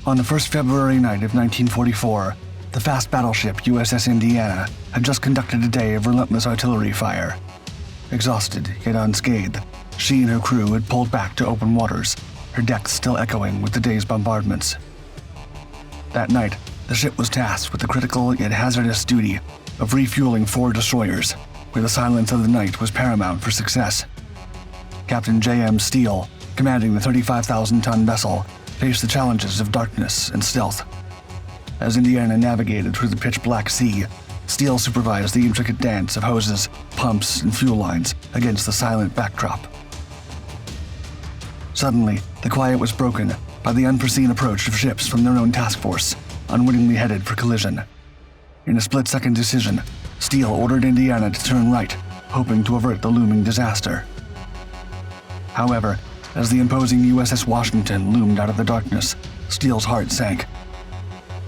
On the first February night of 1944, the fast battleship USS Indiana had just conducted a day of relentless artillery fire. Exhausted, yet unscathed, she and her crew had pulled back to open waters, her decks still echoing with the day's bombardments. That night, the ship was tasked with the critical yet hazardous duty of refueling 4 destroyers, where the silence of the night was paramount for success. Captain J.M. Steele, commanding the 35,000-ton vessel, faced the challenges of darkness and stealth. As Indiana navigated through the pitch-black sea, Steele supervised the intricate dance of hoses, pumps, and fuel lines against the silent backdrop. Suddenly, the quiet was broken by the unforeseen approach of ships from their own task force, unwittingly headed for collision. In a split-second decision, Steele ordered Indiana to turn right, hoping to avert the looming disaster. However, as the imposing USS Washington loomed out of the darkness, Steele's heart sank.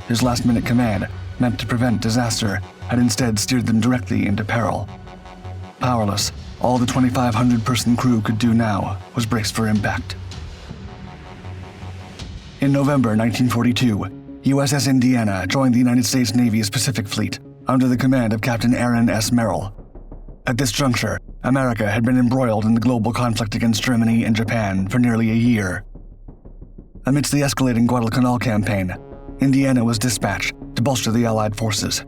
His last-minute command, meant to prevent disaster, had instead steered them directly into peril. Powerless, all the 2,500-person crew could do now was brace for impact. In November 1942, USS Indiana joined the United States Navy's Pacific Fleet under the command of Captain Aaron S. Merrill. At this juncture, America had been embroiled in the global conflict against Germany and Japan for nearly a year. Amidst the escalating Guadalcanal campaign, Indiana was dispatched to bolster the Allied forces.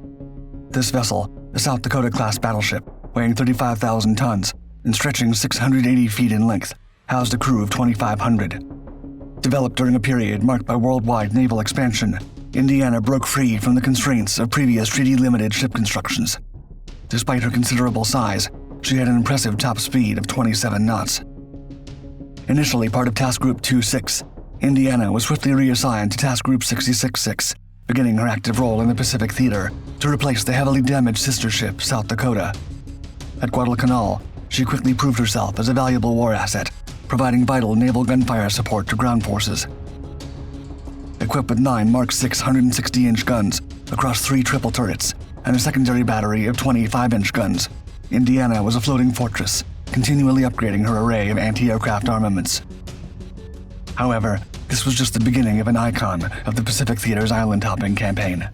This vessel, a South Dakota-class battleship weighing 35,000 tons and stretching 680 feet in length, housed a crew of 2,500. Developed during a period marked by worldwide naval expansion, Indiana broke free from the constraints of previous treaty-limited ship constructions. Despite her considerable size, she had an impressive top speed of 27 knots. Initially part of Task Group 26, Indiana was swiftly reassigned to Task Group 66-6, beginning her active role in the Pacific Theater to replace the heavily damaged sister ship South Dakota. At Guadalcanal, she quickly proved herself as a valuable war asset, providing vital naval gunfire support to ground forces. Equipped with 9 Mark VI 160-inch guns across 3 triple turrets and a secondary battery of 20 5-inch guns, Indiana was a floating fortress, continually upgrading her array of anti-aircraft armaments. However, this was just the beginning of an icon of the Pacific Theater's island-hopping campaign.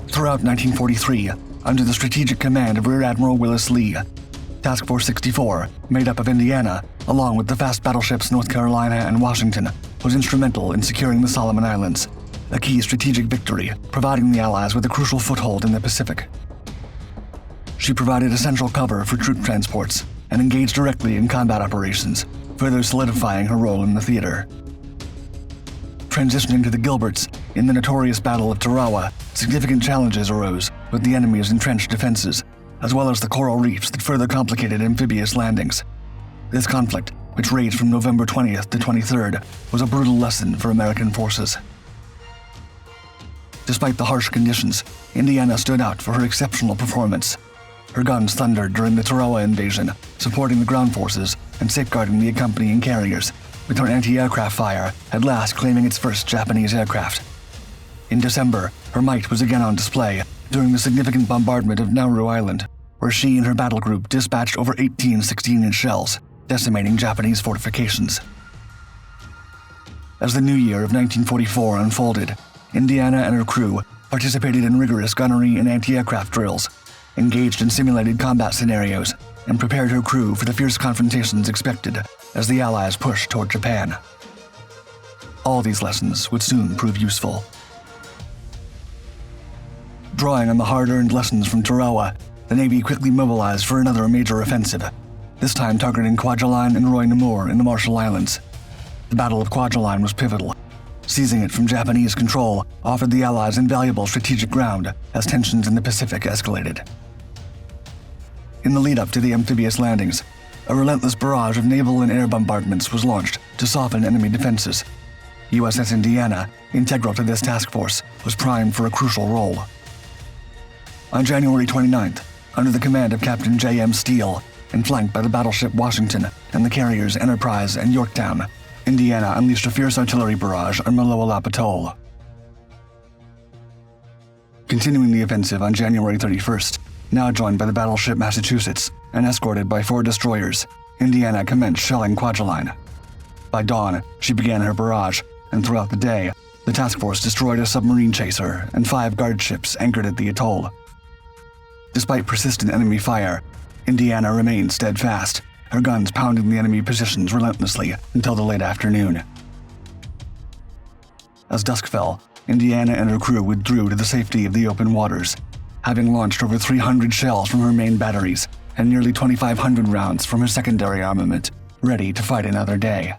Throughout 1943, under the strategic command of Rear Admiral Willis Lee, Task Force 64, made up of Indiana, along with the fast battleships North Carolina and Washington, was instrumental in securing the Solomon Islands, a key strategic victory, providing the Allies with a crucial foothold in the Pacific. She provided essential cover for troop transports and engaged directly in combat operations, further solidifying her role in the theater. Transitioning to the Gilberts, in the notorious Battle of Tarawa, significant challenges arose with the enemy's entrenched defenses, as well as the coral reefs that further complicated amphibious landings. This conflict, which raged from November 20th to 23rd, was a brutal lesson for American forces. Despite the harsh conditions, Indiana stood out for her exceptional performance. Her guns thundered during the Tarawa invasion, supporting the ground forces and safeguarding the accompanying carriers, with her anti-aircraft fire at last claiming its first Japanese aircraft. In December, her might was again on display during the significant bombardment of Nauru Island, where she and her battle group dispatched over 18 16-inch shells, decimating Japanese fortifications. As the new year of 1944 unfolded, Indiana and her crew participated in rigorous gunnery and anti-aircraft drills, engaged in simulated combat scenarios, and prepared her crew for the fierce confrontations expected as the Allies pushed toward Japan. All these lessons would soon prove useful. Drawing on the hard-earned lessons from Tarawa, the Navy quickly mobilized for another major offensive, this time targeting Kwajalein and Roy Namur in the Marshall Islands. The Battle of Kwajalein was pivotal. Seizing it from Japanese control offered the Allies invaluable strategic ground as tensions in the Pacific escalated. In the lead-up to the amphibious landings, a relentless barrage of naval and air bombardments was launched to soften enemy defenses. USS Indiana, integral to this task force, was primed for a crucial role. On January 29th, under the command of Captain J.M. Steele, and flanked by the battleship Washington and the carriers Enterprise and Yorktown, Indiana unleashed a fierce artillery barrage on Maloelap Atoll. Continuing the offensive on January 31st, now joined by the battleship Massachusetts and escorted by 4 destroyers, Indiana commenced shelling Kwajalein. By dawn, she began her barrage, and throughout the day, the task force destroyed a submarine chaser and 5 guard ships anchored at the atoll. Despite persistent enemy fire, Indiana remained steadfast, her guns pounding the enemy positions relentlessly until the late afternoon. As dusk fell, Indiana and her crew withdrew to the safety of the open waters, having launched over 300 shells from her main batteries and nearly 2,500 rounds from her secondary armament, ready to fight another day.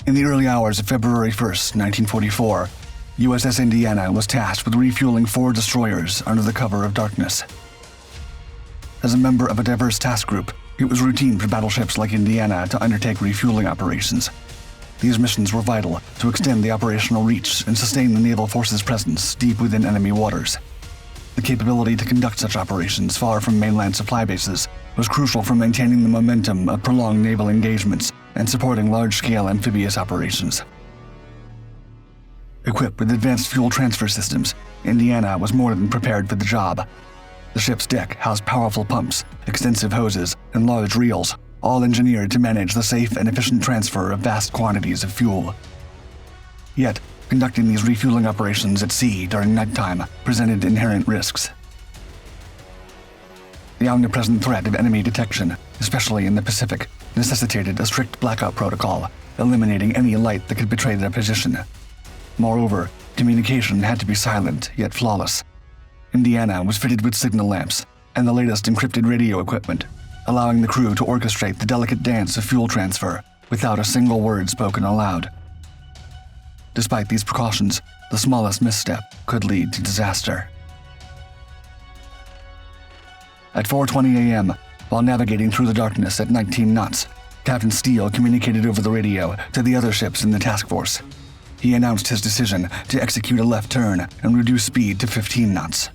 In the early hours of February 1, 1944, USS Indiana was tasked with refueling 4 destroyers under the cover of darkness. As a member of a diverse task group, it was routine for battleships like Indiana to undertake refueling operations. These missions were vital to extend the operational reach and sustain the naval force's presence deep within enemy waters. The capability to conduct such operations far from mainland supply bases was crucial for maintaining the momentum of prolonged naval engagements and supporting large-scale amphibious operations. Equipped with advanced fuel transfer systems, Indiana was more than prepared for the job. The ship's deck housed powerful pumps, extensive hoses, and large reels, all engineered to manage the safe and efficient transfer of vast quantities of fuel. Yet, conducting these refueling operations at sea during nighttime presented inherent risks. The omnipresent threat of enemy detection, especially in the Pacific, necessitated a strict blackout protocol, eliminating any light that could betray their position. Moreover, communication had to be silent yet flawless. Indiana was fitted with signal lamps and the latest encrypted radio equipment, allowing the crew to orchestrate the delicate dance of fuel transfer without a single word spoken aloud. Despite these precautions, the smallest misstep could lead to disaster. At 4:20 a.m., while navigating through the darkness at 19 knots, Captain Steele communicated over the radio to the other ships in the task force. He announced his decision to execute a left turn and reduce speed to 15 knots.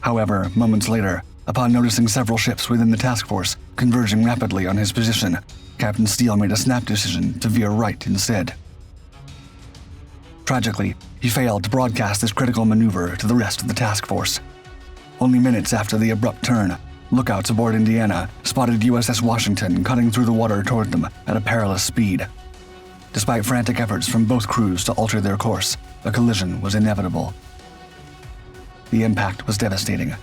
However, moments later, upon noticing several ships within the task force converging rapidly on his position, Captain Steele made a snap decision to veer right instead. Tragically, he failed to broadcast this critical maneuver to the rest of the task force. Only minutes after the abrupt turn, lookouts aboard Indiana spotted USS Washington cutting through the water toward them at a perilous speed. Despite frantic efforts from both crews to alter their course, a collision was inevitable. The impact was devastating.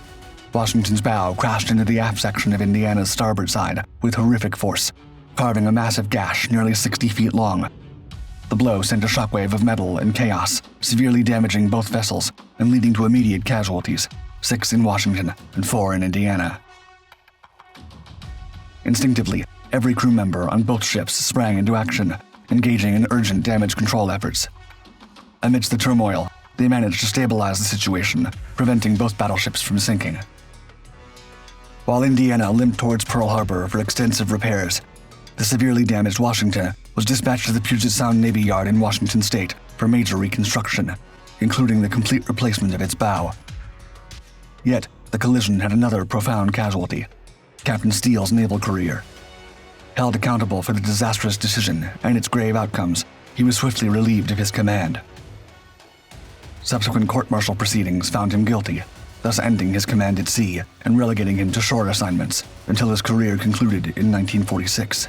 Washington's bow crashed into the aft section of Indiana's starboard side with horrific force, carving a massive gash nearly 60 feet long. The blow sent a shockwave of metal and chaos, severely damaging both vessels and leading to immediate casualties, 6 in Washington and 4 in Indiana. Instinctively, every crew member on both ships sprang into action, engaging in urgent damage control efforts. Amidst the turmoil, they managed to stabilize the situation, preventing both battleships from sinking. While Indiana limped towards Pearl Harbor for extensive repairs, the severely damaged Washington was dispatched to the Puget Sound Navy Yard in Washington State for major reconstruction, including the complete replacement of its bow. Yet, the collision had another profound casualty: Captain Steele's naval career. Held accountable for the disastrous decision and its grave outcomes, he was swiftly relieved of his command. Subsequent court-martial proceedings found him guilty, thus ending his command at sea and relegating him to shore assignments until his career concluded in 1946.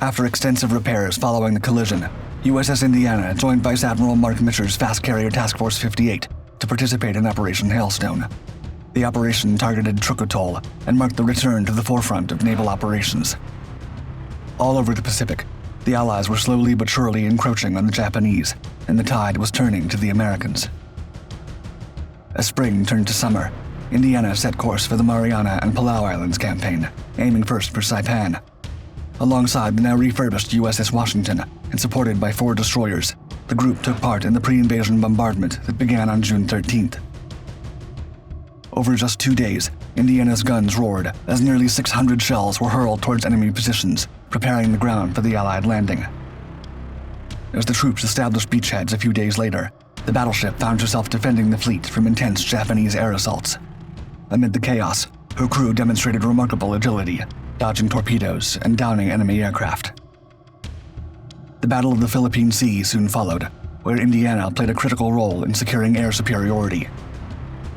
After extensive repairs following the collision, USS Indiana joined Vice Admiral Mark Mitcher's Fast Carrier Task Force 58 to participate in Operation Hailstone. The operation targeted Truk Atoll and marked the return to the forefront of naval operations. All over the Pacific, the Allies were slowly but surely encroaching on the Japanese, and the tide was turning to the Americans. As spring turned to summer, Indiana set course for the Mariana and Palau Islands campaign, aiming first for Saipan. Alongside the now refurbished USS Washington and supported by 4 destroyers, the group took part in the pre-invasion bombardment that began on June 13th. Over just 2 days, Indiana's guns roared as nearly 600 shells were hurled towards enemy positions, preparing the ground for the Allied landing. As the troops established beachheads a few days later, the battleship found herself defending the fleet from intense Japanese air assaults. Amid the chaos, her crew demonstrated remarkable agility, dodging torpedoes and downing enemy aircraft. The Battle of the Philippine Sea soon followed, where Indiana played a critical role in securing air superiority.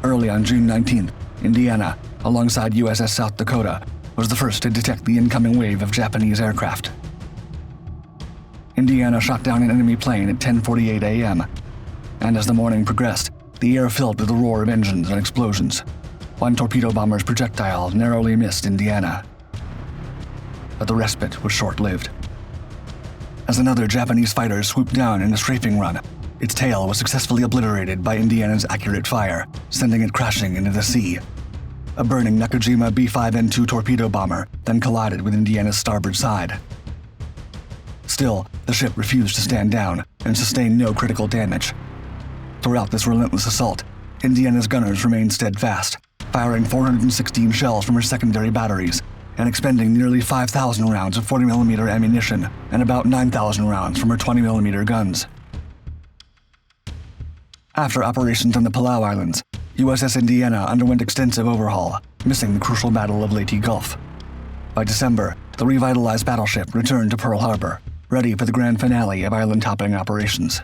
Early on June 19th, Indiana, alongside USS South Dakota, was the first to detect the incoming wave of Japanese aircraft. Indiana shot down an enemy plane at 10:48 a.m., and as the morning progressed, the air filled with the roar of engines and explosions. One torpedo bomber's projectile narrowly missed Indiana. But the respite was short-lived. As another Japanese fighter swooped down in a strafing run, its tail was successfully obliterated by Indiana's accurate fire, sending it crashing into the sea. A burning Nakajima B-5N2 torpedo bomber then collided with Indiana's starboard side. Still, the ship refused to stand down and sustained no critical damage. Throughout this relentless assault, Indiana's gunners remained steadfast, firing 416 shells from her secondary batteries and expending nearly 5,000 rounds of 40mm ammunition and about 9,000 rounds from her 20mm guns. After operations on the Palau Islands, USS Indiana underwent extensive overhaul, missing the crucial Battle of Leyte Gulf. By December, the revitalized battleship returned to Pearl Harbor, ready for the grand finale of island-topping operations.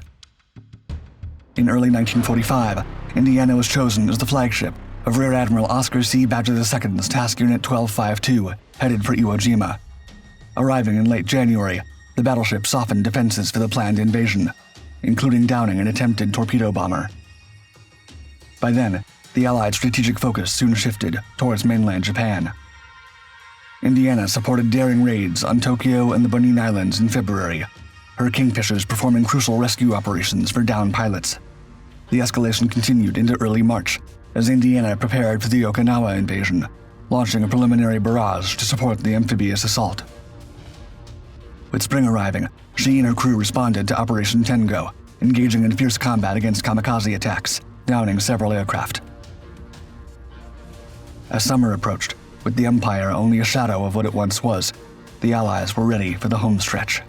In early 1945, Indiana was chosen as the flagship of Rear Admiral Oscar C. Badger II's Task Unit 1252, headed for Iwo Jima. Arriving in late January, the battleship softened defenses for the planned invasion, including downing an attempted torpedo bomber. By then, the Allied strategic focus soon shifted towards mainland Japan. Indiana supported daring raids on Tokyo and the Bonin Islands in February, her Kingfishers performing crucial rescue operations for downed pilots. The escalation continued into early March, as Indiana prepared for the Okinawa invasion, launching a preliminary barrage to support the amphibious assault. With spring arriving, she and her crew responded to Operation Tengo, engaging in fierce combat against kamikaze attacks, downing several aircraft. As summer approached, with the Empire only a shadow of what it once was, the Allies were ready for the home stretch.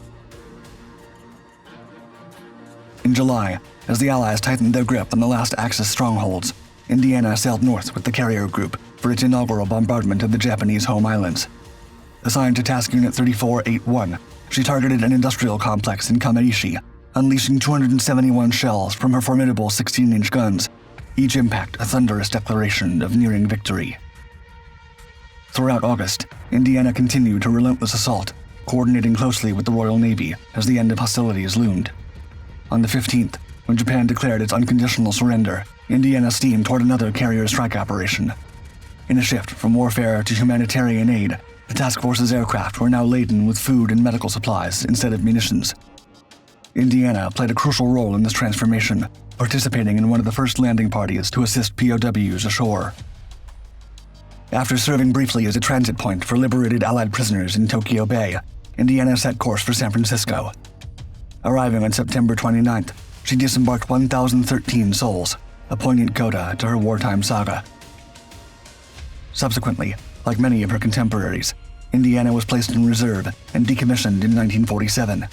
In July, as the Allies tightened their grip on the last Axis strongholds, Indiana sailed north with the carrier group for its inaugural bombardment of the Japanese home islands. Assigned to Task Unit 3481, she targeted an industrial complex in Kamaishi, unleashing 271 shells from her formidable 16-inch guns, each impact a thunderous declaration of nearing victory. Throughout August, Indiana continued her relentless assault, coordinating closely with the Royal Navy as the end of hostilities loomed. On the 15th, when Japan declared its unconditional surrender, Indiana steamed toward another carrier strike operation. In a shift from warfare to humanitarian aid, the task force's aircraft were now laden with food and medical supplies instead of munitions. Indiana played a crucial role in this transformation, participating in one of the first landing parties to assist POWs ashore. After serving briefly as a transit point for liberated Allied prisoners in Tokyo Bay, Indiana set course for San Francisco. Arriving on September 29th, she disembarked 1,013 souls, a poignant coda to her wartime saga. Subsequently, like many of her contemporaries, Indiana was placed in reserve and decommissioned in 1947.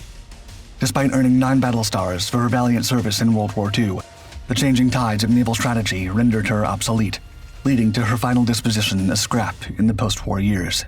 Despite earning 9 battle stars for her valiant service in World War II, the changing tides of naval strategy rendered her obsolete, leading to her final disposition as scrap in the post-war years.